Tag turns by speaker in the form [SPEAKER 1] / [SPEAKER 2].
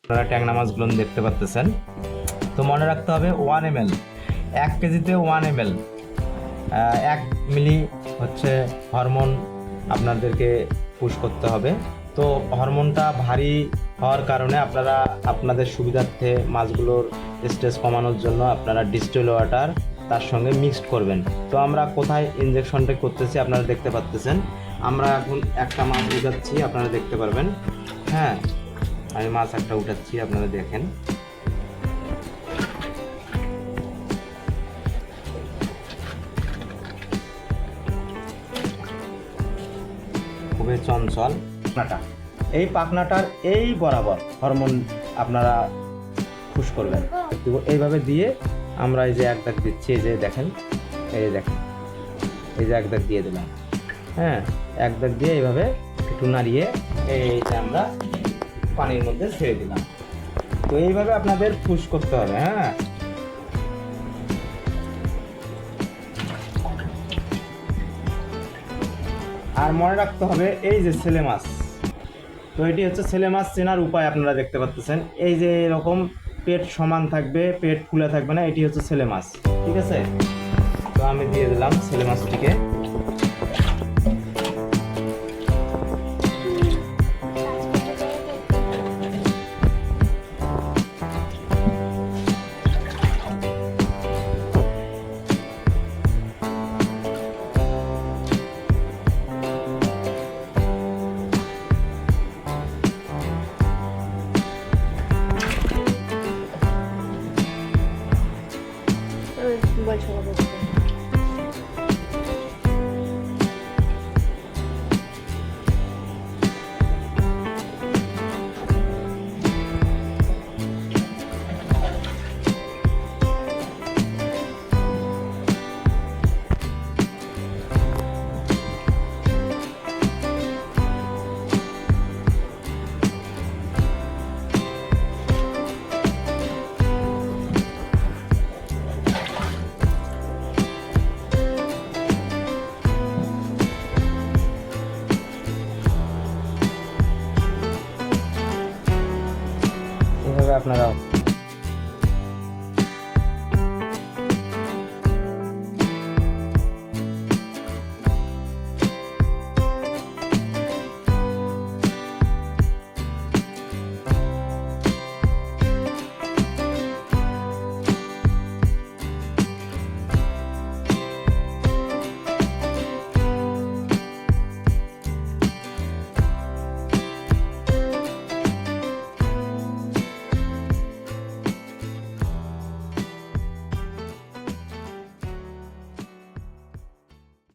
[SPEAKER 1] আপনারা ট্যাংরা মাছগুলো দেখতে পাচ্ছেন। তো মনে রাখতে হবে 1 ml, 1 কেজিতে 1 ml 1 মিলি হচ্ছে হরমোন আপনাদেরকে পুশ করতে হবে। তো হরমোনটা ভারী হওয়ার কারণে আপনারা আপনাদের সুবিধার্থে মাছগুলোর স্ট্রেস কমানোর জন্য আপনারা ডিস্টিল ওয়াটার তার সঙ্গে মিক্সড করবেন। তো আমরা কোথায় ইনজেকশনটা করতেছি আপনারা দেখতে পাচ্ছেন। আমরা এখন একটা মাছ উঠাচ্ছি, আপনারা দেখতে পারবেন। হ্যাঁ, আমি মাছ একটা উঠাচ্ছি, আপনারা দেখেন। খুবই চঞ্চল পাখনাটা, এই পাখনাটার এই বরাবর হরমোন আপনারা পুশ করবেন। এইভাবে দিয়ে আমরা এই যে এক দাগ দিচ্ছি, এই যে দেখেন, এই যে দেখেন, এই যে এক দাগ দিয়ে দিলাম। হ্যাঁ, এক দাগ দিয়ে এইভাবে একটু নাড়িয়ে এইটা আমরা পানির মধ্যে ছেড়ে দিলাম। তো এইভাবে আপনাদের পুশ করতে হবে। হ্যাঁ, আর মনে রাখতে হবে এই যে ছেলে মাছ, তো এটি হচ্ছে ছেলে মাছ চেনার উপায়। আপনারা দেখতে পাচ্ছেন এই যে এরকম পেট সমান থাকবে, পেট ফুলে থাকবে না, এটি হচ্ছে ছেলে মাছ। ঠিক আছে, তো আমি দিয়ে দিলাম ছেলে মাছটিকে।
[SPEAKER 2] মোবাইল সহ বলতে
[SPEAKER 1] এভাবে আপনারা